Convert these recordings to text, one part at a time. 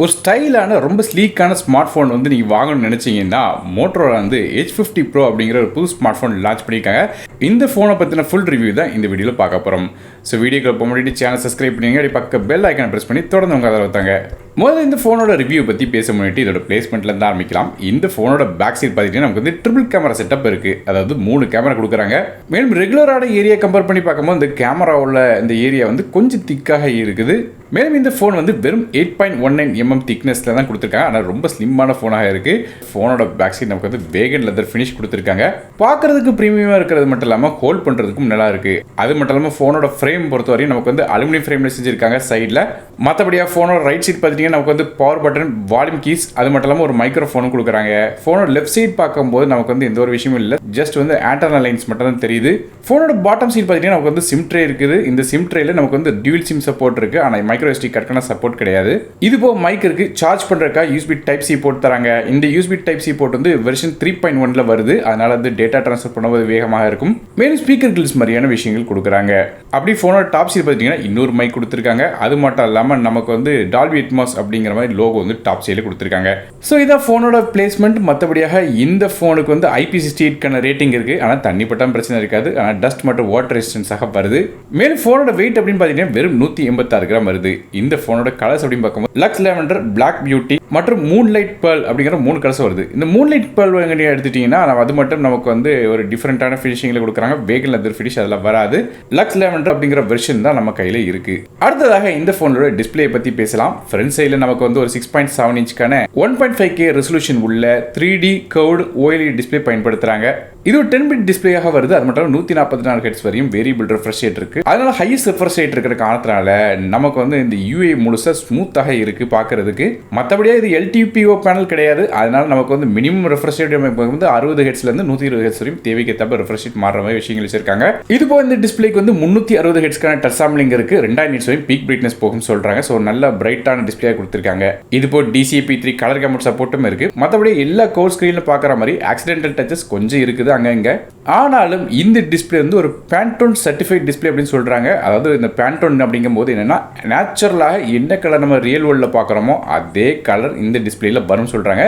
ஒரு ஸ்டைலான ரொம்ப ஸ்லீக்கான smart phone வந்து நீங்கள் வாங்கணும்னு நினச்சிங்கன்னா மோட்டோரோலா வந்து H50 Pro அப்படிங்கிற ஒரு புது ஸ்மார்ட் ஃபோன் லான்ச் பண்ணியிருக்காங்க. இந்த ஃபோனை பற்றின ஃபுல் ரிவ்யூ தான் இந்த வீடியோவில் பார்க்க போகிறோம். ஸோ வீடியோக்கு போக முன்னாடி சேனல் சப்ஸ்கிரைப் பண்ணிங்க, அப்படி பக்க பெல் ஐக்கானை ப்ரெஸ் பண்ணி தொடர்ந்து உங்கள் அதில் வைத்தாங்க. முதல்ல இந்த ஃபோனோட ரிவ்யூ பற்றி பேச முன்னாடி இதோட பிளேஸ்மெண்ட்லேருந்து ஆரம்பிக்கலாம். இந்த ஃபோனோட பேக் சைட் பார்த்துக்கிட்டீங்கன்னா நமக்கு வந்து ட்ரிபிள் கேமரா செட்டப் இருக்குது. அதாவது 3 கேமரா கொடுக்குறாங்க. மேலும் ரெகுலரான ஏரியா கம்பேர் பண்ணி பார்க்கும்போது இந்த கேமராவில் இந்த ஏரியா வந்து கொஞ்சம் திக்காக இருக்குது. மேலும் இந்த ஃபோன் வந்து வெறும் 8.19 mm திக்னஸில் தான் கொடுத்துருக்காங்க. ஆனால் ரொம்ப ஸ்லிம்மான ஃபோனாக இருக்குது. ஃபோனோட பேக் சைட் நமக்கு வந்து வேகன் லெதர் ஃபினிஷ் கொடுத்துருக்காங்க. பார்க்குறதுக்கு ப்ரீமியமாக இருக்கிறது மட்டும் இல்லாமல் ஹோல்ட் பண்ணுறதுக்கும் நல்லா இருக்குது. அது மட்டும் இல்லாமல் ஃபோனோட ஃப்ரேம் பொறுத்தவரையும் நமக்கு வந்து அலுமினியம் ஃப்ரேமில் செஞ்சுருக்காங்க சைடில். மற்றபடியாக ஃபோனோட ரைட் சைட் பார்த்துட்டிங்கன்னா நமக்கு வந்து பவர் பட்டன், வால்யூம் கீஸ், அது மட்டும் இல்லாமல் ஒரு மைக்ரோஃபோனும் கொடுக்குறாங்க. ஃபோனோட லெஃப்ட் சைட் பார்க்கும்போது நமக்கு வந்து எந்த ஒரு விஷயமும் இல்லை, ஜஸ்ட் வந்து ஆண்டர்னல் லைன்ஸ் மட்டும் தான் தெரியுது. ஃபோனோட பாட்டம் சைட் பார்த்திங்கன்னா நமக்கு வந்து சிம் ட்ரே இருக்குது. இந்த சிம் ட்ரேல நமக்கு வந்து டியூல் சிம் சப்போர்ட் இருக்குது. ஆனால் மைக்ரோ SD கார்டுக்கான சப்போர்ட் கிடையாது. இது போக மைக் இருக்கு. சார்ஜ் பண்றதுக்கா USB டைப் C போர்ட் தராங்க. இந்த USB டைப் C போர்ட் வந்து வெர்ஷன் 3.1ல வருது. அதனால வந்து டேட்டா ட்ரான்ஸ்ஃபர் பண்ணும்போது வேகமாக இருக்கும். மேலும் ஸ்பீக்கர் கில்ஸ் மாதிரியான விஷயங்கள் கொடுக்குறாங்க. அப்படி ஃபோனோட டாப் சைடு பார்த்தீங்கன்னா இன்னொரு மைக் கொடுத்துருக்காங்க. அது மட்டும் இல்லாமல் நமக்கு வந்து டால்பி அட்மாஸ் அப்படிங்கிற மாதிரி லோகோ வந்து டாப் சைடில் கொடுத்துருக்காங்க. ஸோ இதான் ஃபோனோட பிளேஸ்மெண்ட். மற்றபடியாக இந்த ஃபோனுக்கு வந்து IP68 ரேட்டிங் இருக்கு. ஆனால் தண்ணி பட்டாலும் பிரச்சனை இருக்காது. ஆனால் டஸ்ட் மற்றும் வாட்டர் ரெசிஸ்டன்ஸாக வருது. மேலும் ஃபோனோட வெயிட் அப்படின்னு பார்த்தீங்கன்னா வெறும் 186 கிராம் வருது. இந்த ஃபோனோட கலர்ஸ் அப்படின்னு பார்க்கும்போது லக்ஸ் லாவெண்டர், பிளாக் பியூட்டி மற்றும் மூன்லைட் பேர்ல் அப்படிங்கிற 3 கலர்ஸ் வருது. இந்த மூன்லைட் பேர்ல் எடுத்துட்டீங்கன்னா அது மட்டும் நமக்கு வந்து ஒரு டிஃப்ரெண்டான ஃபினிஷிங்கில் கொடுக்குறாங்க. வேகன் லெதர் ஃபினிஷ் அதெல்லாம் வராது. லக்ஸ் லாவெண்டர் அப்படிங்கிற வெர்ஷன் தான் நம்ம கையில் இருக்கு. அடுத்ததாக இந்த ஃபோனோட டிஸ்பிளே பற்றி பேசலாம். ஃப்ரண்ட் சைடில் நமக்கு வந்து ஒரு 6.7 இன்ச்க்கான 1.5K ரெசல்யூஷன் உள்ள 3D கர்வ்டு OLED டிஸ்பிளே பயன்படுத்துறாங்க. இது ஒரு 10-bit டிஸ்பிளேயாக வருது. அது மட்டும் 144 Hz வரையும் வேரியபிள் ரெஃப்ரெஷ் ரேட் இருக்கு. அதனால ஹையஸ்ட் ரெஃப்ரெஷ் ரேட் இருக்கிற காரணத்தினால நமக்கு வந்து இந்த UI முழுசா ஸ்மூத்தாக இருக்கு பார்க்கறதுக்கு. மற்றபடியாக இது LTPO பேனல் கிடையாது. அதனால நமக்கு வந்து மினிமம் ரெஃப்ரெஷ் ரேட் வந்து 60 Hz இருந்து 120 Hz வரையும் தேவைக்கு தப்ப ரெஃப்ரெஷ் ரேட் மாறுற மாதிரி விஷயங்கள் வச்சிருக்காங்க. இது போக இந்த டிஸ்பிளேக்கு வந்து 360 Hzக்கான டச் சாம்பிளிங் இருக்கு. 2000 nits வரையும் பீக் பிரைட்னஸ் போகும்னு சொல்றாங்க. ஸோ நல்ல பிரைட்டான டிஸ்பிளே கொடுத்துருக்காங்க. இது போக DCI-P3 கலர் கேமரா சப்போர்ட்டும் இருக்கு. மற்றபடி எல்லா கோர் ஸ்கிரீன்ல பார்க்குற மாதிரி ஆக்சிடென்டல் டச்சஸ் கொஞ்சம் இருக்குது அங்கங்க. ஆனாலும் இந்த டிஸ்பிளே வந்து ஒரு பேண்டோன் சர்டிஃபைட் டிஸ்பிளே அப்படின்னு சொல்றாங்க. அதாவது இந்த பேண்டோன் அப்படிங்கும் போது என்னன்னா நேச்சுரலாக என்ன கலர் நம்ம ரியல் வேர்ல்டில் பார்க்குறோமோ அதே கலர் இந்த டிஸ்பிளேல வரும்னு சொல்றாங்க.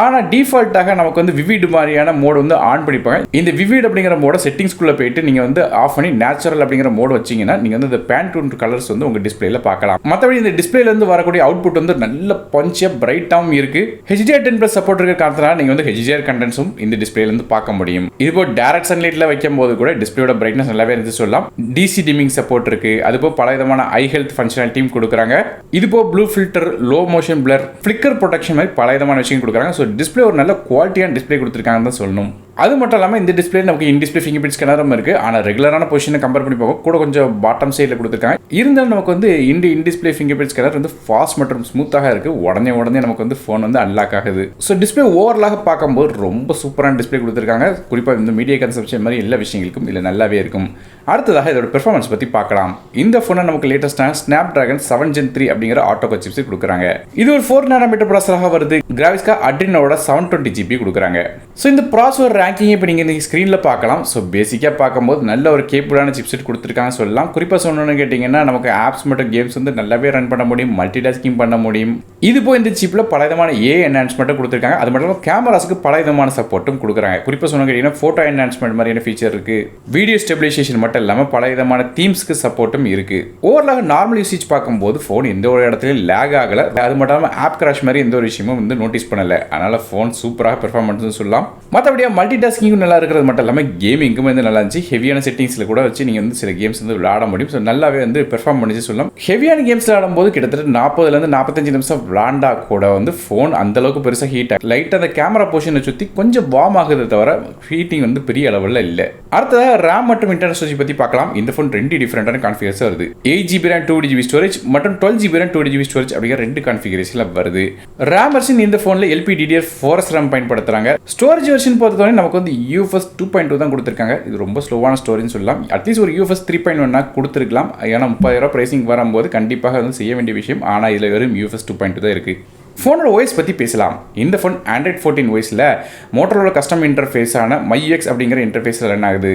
ஆனால் டிஃபால்ட்டாக நமக்கு வந்து விவிட் மாதிரியான மோடு வந்து ஆன் பண்ணிப்பாங்க. இந்த விவிட் அப்படிங்கிற மோட செட்டிங்ஸ்குள்ளே போயிட்டு நீங்கள் வந்து ஆஃப் பண்ணி நேச்சுரல் அப்படிங்கிற மோடு வச்சிங்கன்னா நீங்கள் வந்து இந்த பேண்டோன் கலர்ஸ் வந்து உங்கள் டிஸ்பிளேல பார்க்கலாம். மற்றபடி இந்த டிஸ்பிளேலேருந்து வரக்கூடிய அவுட்புட் வந்து நல்ல பஞ்சியாக பிரைட்டாகவும் இருக்கு. HDR10+ சப்போர்ட் இருக்கிற காரணத்தினால நீங்கள் வந்து HDR கண்டென்ட்ஸும் இந்த டிஸ்பிளேலேருந்து பார்க்க முடியும். இது போக டைரக்ட் சன்லைட்ல வைக்கும் போது கூட டிஸ்பிளேயோட பிரைட்னஸ் நல்லாவே இருந்து சொல்லலாம். DC டிமிங் சப்போர்ட் இருக்கு. அது போக பல விதமான ஐ ஹெல்த் ஃபங்க்ஷனாலிட்டியும் கொடுக்குறாங்க. இது போக blue filter, low motion blur, flicker protection மாதிரி பல விதமான விஷயம் கொடுக்குறாங்க. ஸோ டிஸ்பிளே ஒரு நல்ல குவாலிட்டியான டிஸ்பிளே கொடுத்துருக்காங்கன்னு தான் சொல்லணும். அது மட்டும் இல்லாமல் இந்த டிஸ்பிளே நமக்கு இன் டிஸ்பிளே ஃபிங்கர் பிரிண்ட் ஸ்கேனரும் இருக்கு. ஆனால் ரெகுலரான பொசிஷனை கம்பேர் பண்ணி பார்க்க கூட கொஞ்சம் பாட்டம் சைடில் கொடுத்துருக்காங்க. இருந்தாலும் நமக்கு வந்து in display finger print scanner வந்து ஃபாஸ்ட் மற்றும் ஸ்மூத்தாக இருக்கு. உடனே நமக்கு வந்து ஃபோன் வந்து அன்லாக் ஆகுது. ஸோ டிஸ்பிளே ஓவரலாக பார்க்கும்போது ரொம்ப சூப்பரான டிஸ்பிளே கொடுத்துருக்காங்க. குறிப்பாக இந்த மீடியா கன்சப்ஷன் மாதிரி எல்லா விஷயங்களுக்கும் இதில் நல்லாவே இருக்கும். அடுத்ததாக இதோட பெர்ஃபார்மன்ஸ் பற்றி பார்க்கலாம். இந்த ஃபோனை நமக்கு லேட்டஸ்டான Snapdragon 7 Gen 3 அப்படிங்கிற ஆட்டோ சிப்ஸ் கொடுக்குறாங்க. இது ஒரு 4 nm ப்ராசஸராக வருது. கிராஃபிக்ஸ்கா Adrenoவோட 720 GB கொடுக்குறாங்க. ஸோ இந்த ப்ராசஸர் ரேங்கிங் இப்போ நீங்கள் இந்த ஸ்க்ரீனில் பார்க்கலாம். ஸோ பேசிக்காக பார்க்கும்போது நல்ல ஒரு கேபிளான சிப்செட் கொடுத்துருக்காங்க சொல்லலாம். குறிப்பாக சொன்னோன்னு கேட்டிங்கன்னா நமக்கு ஆப்ஸ் மற்றும் கேம்ஸ் வந்து நல்லாவே ரன் பண்ண முடியும், மல்டி டாஸ்கிங் பண்ண முடியும். இது போய் இந்த சிப்பில் பல விதமான என்ஹான்ஸ்மெண்ட்டும் கொடுத்துருக்காங்க. அது மட்டும் இல்லாமல் கேமராஸுக்கு பல விதமான சப்போர்ட்டும் கொடுக்குறாங்க. குறிப்பாக சொன்ன கேட்டிங்கன்னா ஃபோட்டோ என்ஹான்ஸ்மெண்ட் மாதிரியான ஃபீச்சர் இருக்குது. வீடியோ ஸ்டெபிலைசேஷன் மட்டும் இல்லாமல் பல விதமான தீம்ஸ்க்கு சப்போர்ட்டும் இருக்கு. ஓவரலாக நார்மல் யூசேஜ் பார்க்கும்போது ஃபோன் எந்த ஒரு இடத்துலையும் லேக் ஆகலை. அது மட்டும் இல்லாமல் ஆப் கிராஷ் மாதிரி எந்த ஒரு விஷயமும் வந்து நோட்டீஸ் பண்ணலை. அதனால ஃபோன் சூப்பராக பெர்ஃபார்மன்ஸ் சொல்லலாம். மற்றபடியாக மல்டி டாஸ்கிங்கும் நல்லா இருக்கிறது மட்டும் இல்லாமல் கேமிங்கும் வந்து நல்லா இருந்துச்சு. ஹெவியான செட்டிங்ஸில் கூட வச்சு நீங்கள் வந்து சில கேம்ஸ் வந்து விளையாட முடியும். ஸோ நல்லாவே வந்து பெர்ஃபார்ம் பண்ணிச்சு சொல்லலாம். ஹெவியான கேம்ஸ் விளையாடும்போது கிட்டத்தட்ட 40 to 45 நிமிஷம் விளாண்டா கூட வந்து ஃபோன் அந்த அளவுக்கு பெருசாக ஹீட் ஆகும். லைட்டாக அந்த கேமரா பொசிஷனை சுற்றி கொஞ்சம் வார்ம் ஆகுது தவிர ஹீட்டிங் வந்து பெரிய அளவில் இல்லை. அடுத்ததாக ரேம் மற்றும் இன்டர்னல் ஸ்டோரேஜ் பற்றி பார்க்கலாம். இந்த ஃபோன் 2 டிஃபரெண்டான கான்ஃபிகரேஷன் வருது. 8GB RAM 2GB ஸ்டோரேஜ் மற்றும் 12GB RAM 2GB ஸ்டோரேஜ் அப்படிங்கிற 2 கான்ஃபிகரேஷன்ல வருது. RAM வெர்ஷன் இந்த ஃபோன்ல LPDDR4S RAM பயன்படுத்துறாங்க. ஸ்டோரேஜ் வெர்ஷன் பொறுத்தவரை நமக்கு வந்து UFS 2.2 தான் கொடுத்துருக்காங்க. இது ரொம்ப ஸ்லோவான ஸ்டோரேஜ் சொல்லலாம். அட்லீஸ்ட் ஒரு UFS 3.1 கொடுத்துருக்கலாம். ஏன்னா 30,000 பிரைசிங் வரும்போது கண்டிப்பாக வந்து செய்ய வேண்டிய விஷயம். ஆனால் இதில் வெறும் UFS 2.2 தான் இருக்கு. ஃபோனோட ஓஎஸ் பற்றி பேசலாம். இந்த ஃபோன் Android 14 ஓஎஸில் மோட்டோரோலா கஸ்டம் இன்டர்ஃபேஸான MyUX அப்படிங்கிற இன்டர்ஃபேஸில் ரன் ஆகுது.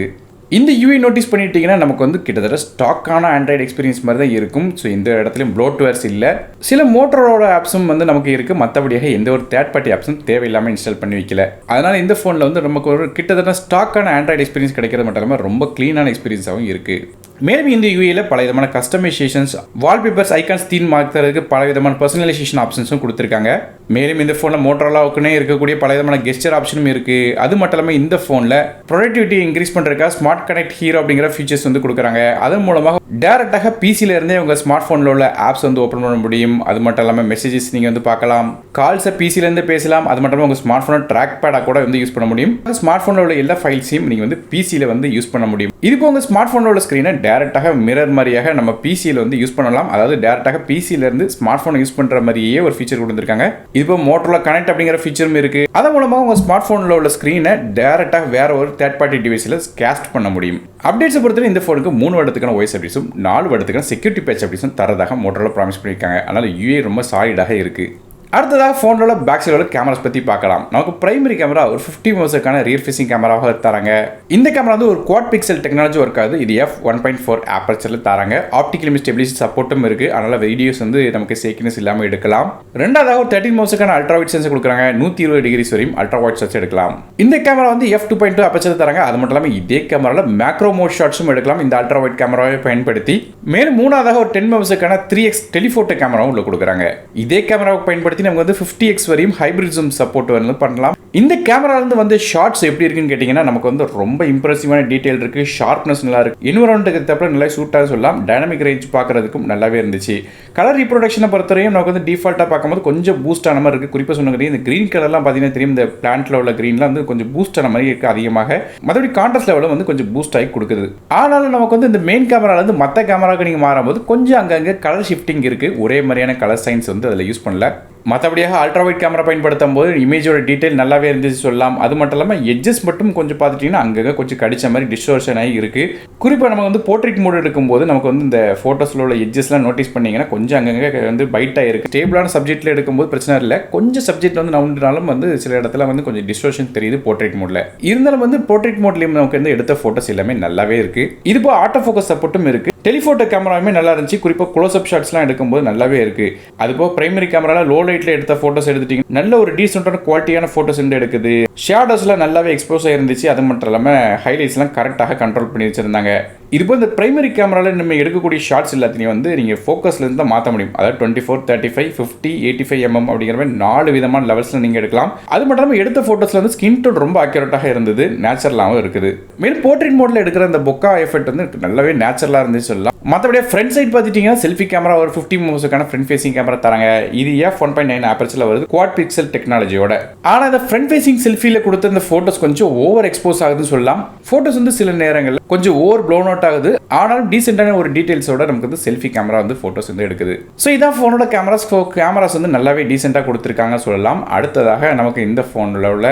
இந்த யூஐ நோட்டீஸ் பண்ணிட்டீங்கன்னா நமக்கு வந்து கிட்டத்தட்ட ஸ்டாக்கான ஆண்ட்ராய்டு எக்ஸ்பீரியன்ஸ் மாதிரி தான் இருக்கும். ஸோ இந்த இடத்துலையும் ப்ளோட்வேர்ஸ் இல்லை. சில மோட்டரோட ஆப்ஸும் வந்து நமக்கு இருக்குது. மற்றபடியாக எந்த ஒரு தேர்ட் பார்ட்டி ஆப்ஸும் தேவையில்லாமல் இன்ஸ்டால் பண்ணி வைக்கல. அதனால் இந்த ஃபோனில் வந்து நமக்கு ஒரு கிட்டத்தட்ட ஸ்டாக்கான ஆண்ட்ராய்டு எக்ஸ்பீரியன்ஸ் கிடைக்கிறது மட்டும் இல்லாமல் ரொம்ப க்ளீனான எக்ஸ்பீரியன்ஸாகவும் இருக்குது. மேலும் இந்த யூஏல பல விதமான கஸ்டமைசேஷன்ஸ், வால்பேப்பர்ஸ், ஐகான்ஸ் தீம் மாற்றுறதுக்கு பல விதமான பர்சனலைசேஷன் ஆப்ஷன்ஸும் கொடுத்துருக்காங்க. மேலும் இந்த ஃபோனில் மோட்டரோலாவுக்குன்னே இருக்கக்கூடிய பல விதமான கெஸ்டர் ஆப்ஷனும் இருக்குது. அது மட்டும் இல்லாமல் இந்த ஃபோனில் ப்ரொடக்டிவிட்டி இன்க்ரீஸ் பண்ணுறதுக்காக ஸ்மார்ட் கனெக்ட் ஹீரோ அப்படிங்கிற ஃபீச்சர்ஸ் வந்து கொடுக்குறாங்க. அதன் மூலமாக டேரெக்டாக பிசியில் இருந்தே உங்கள் ஸ்மார்ட் ஃபோனில் உள்ள ஆப்ஸ் வந்து ஓப்பன் பண்ண முடியும். அது மட்டும் இல்லாமல் மெசேஜஸ் நீங்கள் வந்து பார்க்கலாம், கால்ஸை பிசிலேருந்து பேசலாம். அது மட்டும் இல்லாமல் உங்கள் ஸ்மார்ட் ஃபோனை ட்ராக் பேடாக கூட வந்து யூஸ் பண்ண முடியும். ஸ்மார்ட் ஃபோனில் உள்ள எல்லா ஃபைல்ஸையும் நீங்கள் வந்து பிசியில் வந்து யூஸ் பண்ண முடியும். இதுக்கு உங்கள் ஸ்மார்ட் ஃபோனில் உள்ள ஸ்க்ரீனை டேரெக்டாக மிரர் மாதிரியாக நம்ம பிசியில் வந்து யூஸ் பண்ணலாம். அதாவது டேரெக்டாக பிசியிலேருந்து ஸ்மார்ட் ஃபோனை யூஸ் பண்ணுற மாதிரியே ஒரு ஃபீச்சர் கொடுத்துருக்காங்க. இப்போ மோட்டரோலா கனெக்ட் அப்படிங்கிற ஃபீச்சரும் இருக்குது. அதன் மூலமாக உங்கள் ஸ்மார்ட் ஃபோனில் உள்ள ஸ்க்ரீனை டேரெக்டாக வேற ஒரு தேர்ட் பார்ட்டி டிவைஸில் கேஸ்ட் பண்ண முடியும். அப்டேட்ஸை பொறுத்தவரை இந்த ஃபோனுக்கு 3 வருடத்துக்கான வாய்ஸ் அப்டேட்ஸும் 4 வருடத்துக்கான செக்யூரிட்டி பேட்ச் அப்டேட்ஸும் தரதாக மோட்டரோலா ப்ராமிஸ் பண்ணியிருக்காங்க. அதனால் யூஏ ரொம்ப சாலிடாக இருக்குது. அடுத்ததாக ஃபோனோட பேக் சைடோட கேமராஸ் பற்றி பார்க்கலாம். நமக்கு பிரைமரி கேமரா ஒரு 50 மெகாபிக்சலுக்கான ரியர் ஃபேசிங் கேமராவாக தராங்க. இந்த கேமரா வந்து ஒரு குவாட் பிக்சல் டெக்னாலஜி ஒர்க் ஆகுது. இது f1.4 ஆப்பர்ச்சரில் தராங்க. ஆப்டிகல் இமேஜ் ஸ்டெபிலிட்டி சப்போர்ட்டும் இருக்குது. அதனால் வீடியோஸ் வந்து நமக்கு சேக்கினஸ் இல்லாமல் எடுக்கலாம். ரெண்டாவதாக ஒரு 13 மெகாபிக்சலுக்கான அல்ட்ரா வைட் சென்சர் கொடுக்குறாங்க. 120 டிகிரிஸ் வரையும் அல்ட்ரா வைட் சென்சர் எடுக்கலாம். இந்த கேமரா வந்து f2.2 ஆப்பர்ச்சரில் தராங்க. அது மட்டும் இல்லாமல் இதே கேமராவில் மேக்ரோ மோட் ஷாட்ஸும் எடுக்கலாம் இந்த அல்ட்ரா வைட் கேமராவை பயன்படுத்தி. மேலும் மூணாவதாக ஒரு 10 மெகாபிக்சலுக்கான 3x டெலிஃபோட்டோ கேமராவும் உள்ள கொடுக்குறாங்க. இதே கேமராவை பயன்படுத்தி நமக்கு வந்து 50x வரையும் ஹைபிரிட் ஜூம் சப்போர்ட் வந்து பண்ணலாம். இந்த கேமரால வந்து ஷார்ட்ஸ் எப்படி இருக்குன்னு கேட்டிங்கன்னா நமக்கு வந்து ரொம்ப இம்ப்ரெசிவான டீடைல் இருக்குது. ஷார்ப்னஸ் நல்லா இருக்குது. என்விரான்மெண்ட்டுக்கு தப்ப நல்லா சூட்டாக சொல்லலாம். டைனமிக் ரேஞ்ச் பார்க்குறதுக்கும் நல்லாவே இருந்துச்சு. கலர் ரீப்ரொடக்ஷனை பொறுத்தவரையும் நமக்கு வந்து டிஃபால்ட்டாக பார்க்கும்போது கொஞ்சம் பூஸ்ட் ஆன மாதிரி இருக்குது. குறிப்பாக சொன்ன இந்த க்ரீன் கலர்லாம் பார்த்தீங்கன்னா தெரியும். இந்த பிளான்ட்டில் உள்ள க்ரீன்லாம் வந்து கொஞ்சம் பூஸ்ட் ஆன மாதிரி இருக்குது அதிகமாக. மற்றபடி கான்ட்ராஸ்ட் லெவலில் வந்து கொஞ்சம் பூஸ்ட் ஆகி கொடுக்குது. ஆனாலும் நமக்கு வந்து இந்த மெயின் கேமராலேருந்து மற்ற கேமராவுக்கு நீங்கள் மாறும்போது கொஞ்சம் அங்கங்கே கலர் ஷிஃப்டிங் இருக்குது. ஒரே மாதிரியான கலர் சைன்ஸ் வந்து அதில் யூஸ் பண்ணல. மற்றபடியாக அல்ட்ரா வைட் கேமரா பயன்படுத்தும் போது இமேஜோட டீட்டெயில் நல்லாவே இருந்துச்சு சொல்லலாம். அது மட்டும் இல்லாமல் எட்ஜஸ் மட்டும் கொஞ்சம் பார்த்துட்டிங்கன்னா அங்கங்கே கொஞ்சம் கடிச்ச மாதிரி டிஸ்டோர்ஷன் ஆகி இருக்குது. குறிப்பாக நம்ம வந்து போர்ட்ரேட் மோட் எடுக்கும்போது நமக்கு வந்து இந்த ஃபோட்டோஸில் உள்ள எட்ஜஸ்லாம் நோட்டீஸ் பண்ணிங்கன்னா கொஞ்சம் அங்கங்கே வந்து பைட்டாக இருக்குது. ஸ்டேபிளான சப்ஜெக்ட்டில் எடுக்கும்போது பிரச்சனை இல்லை. கொஞ்சம் சப்ஜெக்ட் வந்து நவுண்டாலும் வந்து சில இடத்துல வந்து கொஞ்சம் டிஸ்டோர்ஷன் தெரியுது போர்ட்ரேட் மோடில். இருந்தாலும் வந்து போர்ட்ரேட் மோட்லேயும் நமக்கு வந்து எடுத்த ஃபோட்டோஸ் எல்லாமே நல்லாவே இருக்குது. இது போல் ஆட்டோ ஃபோக்கஸ் சப்போர்ட்டும் இருக்குது. டெலிஃபோட்டோ கேமராவுமே நல்லா இருந்துச்சு. குறிப்பாக க்ளோஸ்அப் ஷாட்ஸ்லாம் எடுக்கும்போது நல்லாவே இருக்குது. அதுபோக பிரைமரி கேமராவில் லோ லைட்டில் எடுத்த ஃபோட்டோஸ் எடுத்துட்டீங்க நல்ல ஒரு டீசென்டான குவாலிட்டியான ஃபோட்டோஸ் எடுக்குது. ஷேடோஸ்லாம் நல்லாவே எக்ஸ்போஸ் ஆயிருந்துச்சு. அது மட்டும் இல்லாமல் ஹைலைட்ஸ்லாம் கரெக்டாக கண்ட்ரோல் பண்ணி வச்சிருந்தாங்க. இதுபோல் இந்த பிரைமரி கேமராவில் நம்ம எடுக்கக்கூடிய ஷார்ட்ஸ் எல்லாத்தையும் வந்து நீங்கள் ஃபோக்கஸ்லேருந்து தான் மாற்ற முடியும். அதாவது 24, 35, 50, 85 mm அப்படிங்கிற மாதிரி 4 விதமான லெவல்ஸில் நீங்கள் எடுக்கலாம். அது மட்டும் இல்லாமல் எடுத்த ஃபோட்டோஸில் வந்து ஸ்கின் டோன் ரொம்ப அக்யூரேட்டாக இருந்தது. நேச்சுரலாகவும் இருக்குது. மேலும் போர்ட்ரேட் மோடில் எடுக்கிற அந்த பொக்கா எஃபெக்ட் வந்து நல்லாவே நேச்சுரலாக இருந்துச்சு சொல்லலாம். மற்றபடியே ஃப்ரண்ட் சைட் பார்த்துட்டிங்கன்னா செல்ஃபி கேமரா ஒரு 50 மெகாபிக்சலுக்கான ஃப்ரண்ட் ஃபேசிங் கேமரா தராங்க. இது f1.9 ஆப்பர்ச்சரில் வருது குவாட் பிக்சல் டெக்னாலஜியோட. ஆனால் இந்த ஃப்ரண்ட் ஃபேசிங் செல்ஃபியில் கொடுத்த இந்த ஃபோட்டோஸ் கொஞ்சம் ஓவர் எக்ஸ்போஸ் ஆகுதுன்னு சொல்லலாம். ஃபோட்டோஸ் வந்து சில நேரங்களில் கொஞ்சம் ஓவர் ப்ளோன் அவுட் ஆகுது. ஆனாலும் டீசென்டான ஒரு டீடைல்ஸோட நமக்கு வந்து செல்ஃபி கேமரா வந்து ஃபோட்டோஸ் வந்து எடுக்குது. ஸோ இதான் ஃபோனோட கேமராஸ் வந்து நல்லாவே டீசெண்டாக கொடுத்துருக்காங்க சொல்லலாம். அடுத்ததாக நமக்கு இந்த ஃபோனில் உள்ள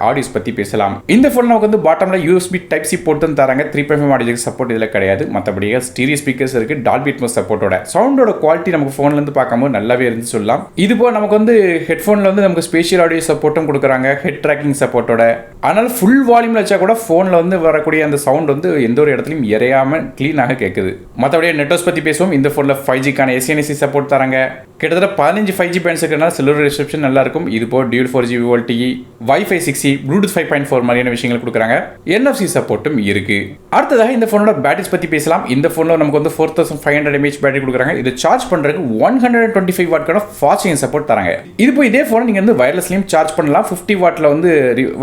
ஆடியோஸ் பற்றி பேசலாம். இந்த ஃபோன் நமக்கு வந்து பாட்டமில் USB Type-C போட்டு தராங்க. 3.5 ஆடியோ சப்போர்ட் இதில் கிடையாது. மற்றபடியே ஸ்டீரியோ ஸ்பீக்கர்ஸ் இருக்குது. டால்பி அட்மாஸ் சப்போர்ட்டோட சவுண்டோட குவாலிட்டி நமக்கு ஃபோன்லேருந்து பார்க்கும்போது நல்லாவே இருந்து சொல்லலாம். இது போல் நமக்கு வந்து ஹெட்ஃபோனில் வந்து நமக்கு ஸ்பேஷியல் ஆடியோ சப்போர்ட்டும் கொடுக்குறாங்க. ஹெட் ட்ராக்கிங் சப்போர்ட்டோட. ஆனால் ஃபுல் வால்யூமில் வச்சா கூட ஃபோனில் வந்து வரக்கூடிய அந்த சவுண்ட் வந்து எந்த ஒரு இடத்துலையும் எறையாமல் க்ளீனாக கேட்குது. மற்றபடியே நெட்வொர்க்ஸ் பற்றி பேசுவோம். இந்த ஃபோனில் 5G-க்கான SNC சப்போர்ட் தராங்க. கிட்டத்தட்ட 15 5G பேண்ட்ஸ் இருக்கிறனால செல்லுலர் ரிசெப்ஷன் நல்லா இருக்கும். இது போல் dual 4G VoLTE, Wi-Fi 6E, Bluetooth 5.4 மாதிரியான விஷயங்கள் கொடுக்குறாங்க. NFC சப்போர்ட்டும் இருக்கு. அடுத்ததாக இந்த ஃபோனோட பேட்டரிஸ் பற்றி பேசலாம். இந்த ஃபோனில் நமக்கு வந்து 4500 mAh பேட்டரி கொடுக்குறாங்க. இது சார்ஜ் பண்ணுறதுக்கு 125 வாட்க்கான ஃபாஸ்ட் சார்ஜிங் சப்போர்ட் தராங்க. இது போய் இதே ஃபோனை நீங்கள் வந்து வயர்லெஸ்லையும் சார்ஜ் பண்ணலாம். 50 வாட்டில் வந்து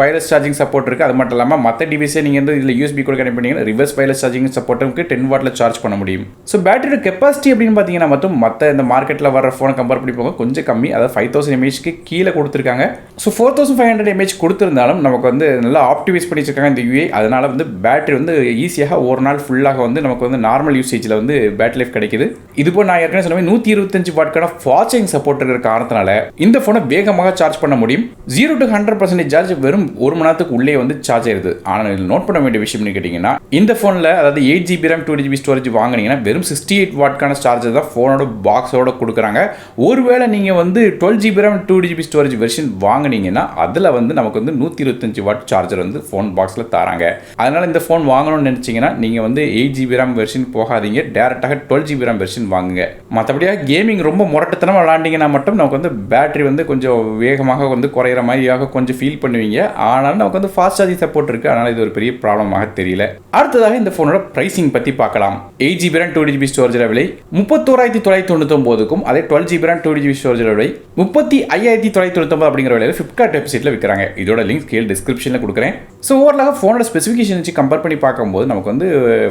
வயர்லெஸ் சார்ஜிங் சப்போர்ட் இருக்குது. அது மட்டும் இல்லாமல் மற்ற டிவைஸை நீங்கள் வந்து இதில் USB கூட கனெக்ட் பண்ணீங்கன்னா ரிவர்ஸ் வயர்லெஸ் சார்ஜிங் சப்போர்ட்டுக்கு 10 வாட்டில் சார்ஜ் பண்ண முடியும். ஸோ பேட்டரியோட கெப்பாசிட்டி அப்படின்னு பார்த்தீங்கன்னா மட்டும் மற்ற இந்த மார்க்கெட்டில் வர ஃபோனை கம்பேர் பண்ணி போக கொஞ்சம் கம்மி. அதாவது 5000 mAhக்கு கீழே கொடுத்துருக்காங்க. ஸோ 4500 mAh கொடுத்துருந்தாலும் நமக்கு வந்து நல்லா ஆப்டிமைஸ் பண்ணி வச்சிருக்காங்க இந்த யூஏ. அதனால வந்து பேட்டரி வந்து ஈஸியாக ஒரு நாள் ஃபுல்லாக வந்து நமக்கு வந்து நார்மல் யூசேஜில் வந்து பேட்டரி லைஃப் கிடைக்குது. இதுபோல் நான் ஏற்கனவே சொன்ன 125 வாட்க்கான ஃபாஸ்ட் சார்ஜிங் சப்போர்ட் இருக்கிற காரணத்தினால இந்த ஃபோனை வேகமாக சார்ஜ் பண்ண முடியும். 0 to 100% சார்ஜ் வெறும் 1 மணி நேரத்துக்கு உள்ளே வந்து சார்ஜ் ஆயிருது. ஆனால் இதில் நோட் பண்ண வேண்டிய விஷயம் கேட்டிங்கன்னா, இந்த ஃபோனில் அதாவது 8GB RAM 2GB ஸ்டோரேஜ் வாங்கினீங்கன்னா வெறும் 68 வாட்க்கான சார்ஜர் தான் ஃபோனோட பாக்ஸோட கொடுக்குறாங்க. ஒருவேளை நீங்கள் வந்து 12GB RAM 2GB storage version வாங்கினீங்கன்னா அதில் வந்து நமக்கு வந்து 125 வாட் சார்ஜர் வந்து ஃபோன் பாக்ஸில் தராங்க. அதனால் இந்த ஃபோன் வாங்கணும்னு நினச்சிங்கன்னா நீங்கள் வந்து 8GB RAM வெர்ஷன் போகாதீங்க, டேரெக்டாக 12GB RAM வெர்ஷன் வாங்குங்க. மற்றபடியாக கேமிங் ரொம்ப முரட்டுத்தனமாக விளாண்டிங்கன்னா மட்டும் நமக்கு வந்து பேட்டரி வந்து கொஞ்சம் வேகமாக வந்து குறையிற மாதிரியாக கொஞ்சம் ஃபீல் பண்ணுவீங்க. ஆனாலும் நமக்கு வந்து ஃபாஸ்ட் சார்ஜிங் சப்போர்ட் இருக்குது. அதனால் இது ஒரு பெரிய ப்ராப்ளமாக தெரியல. அடுத்ததாக இந்த ஃபோனோட ப்ரைசிங் பற்றி பார்க்கலாம். 8GB RAM 2GB ஸ்டோரேஜ் விலை 31,999க்கும் அதே 12GB RAM 2GB ஸ்டோரேஜ் விலை 35,999 அப்படிங்கிற விலையில் ஃபிளிப்கார்ட் வெப்சைட்டில் விற்கிறாங்க. இதோட லிங்க் கீழே டிஸ்கிரிப்ஷனில் கொடுக்குறேன். ஸோ ஓவராலாக ஃபோனோட ஸ்பெசிஃபிகேஷன் வச்சு கம்பேர் பண்ணி பார்க்கும்போது நமக்கு வந்து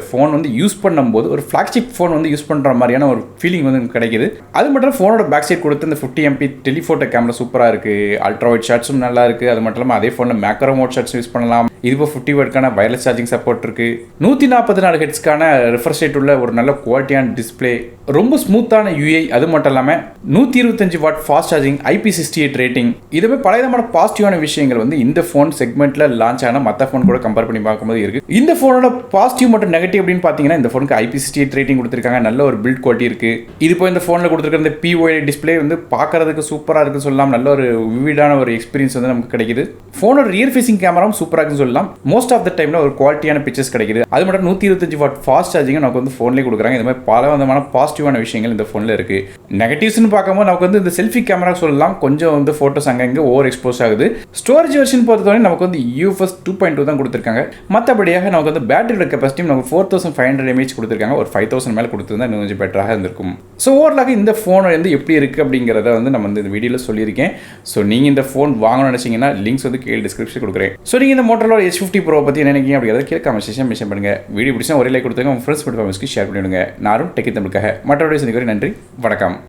ஃபோன் வந்து யூஸ் பண்ணும்போது ஒரு ஃப்ளாக்ஷிப் ஃபோன் வந்து யூஸ் பண்ணுற மாதிரியான ஒரு ஃபீலிங் வந்து கிடைக்குது. அது மட்டும் ஃபோனோட பேக் சைட் கொடுத்து இந்த 50MP டெலிஃபோட்டோ கேமரா சூப்பராக இருக்குது. அல்ட்ரா வைட் ஷாட்ஸும் நல்லா இருக்குது. அது மட்டும் இல்லாமல் அதே ஃபோனில் மேக்ரோ மோட் ஷாட்ஸ் யூஸ் பண்ணலாம். இதுபோ 50 வாட்க்கான வயர்லெஸ் சார்ஜிங் சப்போர்ட் இருக்குது. 144 ஹெர்ட்ஸ்க்கான ரிஃப்ரெஷ் ரேட் உள்ள ஒரு நல்ல குவாலிட்டியான டிஸ்பிளே, ரொம்ப ஸ்மூத்தான UI, அது மட்டும் இல்லாமல் 125 watt fast charging, IP68 rating. இதுவே பல விதமான பாசிட்டிவான விஷயங்கள் வந்து இந்த ஃபோன் செக்மெண்ட்டில் லான்ச் ஆன மற்ற ஃபோன் கூட கம்பேர் பண்ணி பார்க்கும்போது இருக்குது. இந்த ஃபோனோட பாசிட்டிவ் மற்றும் நெகட்டிவ் அப்படின்னு பார்த்தீங்கன்னா, இந்த ஃபோனுக்கு IP68 ரேட்டிங் கொடுத்துருக்காங்க. நல்ல ஒரு பில்ட் குவாலிட்டி இருக்குது. இது போய் இந்த ஃபோனில் கொடுத்துருக்க இந்த POLED டிஸ்பிளே வந்து பார்க்கறதுக்கு சூப்பராக இருக்குன்னு சொல்லலாம். நல்ல ஒரு விவிடான ஒரு எக்ஸ்பீரியன்ஸ் வந்து நமக்கு கிடைக்குது. ஃபோனோட ரியர் ஃபேசிங் கேமராவும் சூப்பராக இருக்குன்னு சொல்லலாம். மோஸ்ட் ஆஃப் த டைமில் ஒரு குவாலிட்டியான பிக்சர்ஸ் கிடைக்குது. அது மட்டும் 125 வாட் ஃபாஸ்ட் சார்ஜிங் நமக்கு வந்து ஃபோன்லேயே கொடுக்குறாங்க. இந்த மாதிரி பல விதமான பாசிட்டிவான விஷயங்கள் இந்த ஃபோனில் இருக்குது. நெகட்டிவ்ஸ்னு பார்க்கும்போது நமக்கு வந்து இந்த செல்ஃபி கேமரா சொல்லலாம், கொஞ்சம் வந்து ஃபோட்டோஸ் அங்கங்கே ஓவர் எக்ஸ்போஸ் ஆகுது. ஸ்டோரேஜ் வெர்ஷன் பொறுத்தவரை நமக்கு வந்து UFS 2.2 தான் கொடுத்துருக்காங்க. மற்றபடியாக நமக்கு வந்து பேட்டரியோட கெப்பாசிட்டி நமக்கு 4500 mAh கொடுத்துருக்காங்க. ஒரு 5000 மேலே கொடுத்துருந்தா இன்னும் கொஞ்சம் பெட்டராக இருந்திருக்கும். ஸோ ஓவராலாக இந்த ஃபோன் வந்து எப்படி இருக்குது அப்படிங்கிறத வந்து நம்ம வந்து இந்த வீடியோவில் சொல்லியிருக்கேன். ஸோ நீங்கள் இந்த ஃபோன் வாங்கணும்னு நினச்சிங்கன்னா லிங்க்ஸ் வந்து கீழே டிஸ்கிரிப்ஷன் கொடுக்குறேன். ஸோ நீங்கள் இந்த Motorola Edge 50 Pro பற்றி என்ன நினைக்கிறீங்க அப்படிங்கிறத கீழே கமெண்ட் செக்ஷன் மென்ஷன் பண்ணுங்கள். வீடியோ பிடிச்சா ஒரே லைக் கொடுத்துங்க, உங்கள் ஃப்ரெண்ட்ஸ் மற்றும் ஃபேமிலிஸ்க்கு ஷேர் பண்ணிவிடுங்க. நானும் டெக்கி தமிழுக்காக மற்றவருடைய சந்திக்கிறேன். நன்றி, வணக்கம்.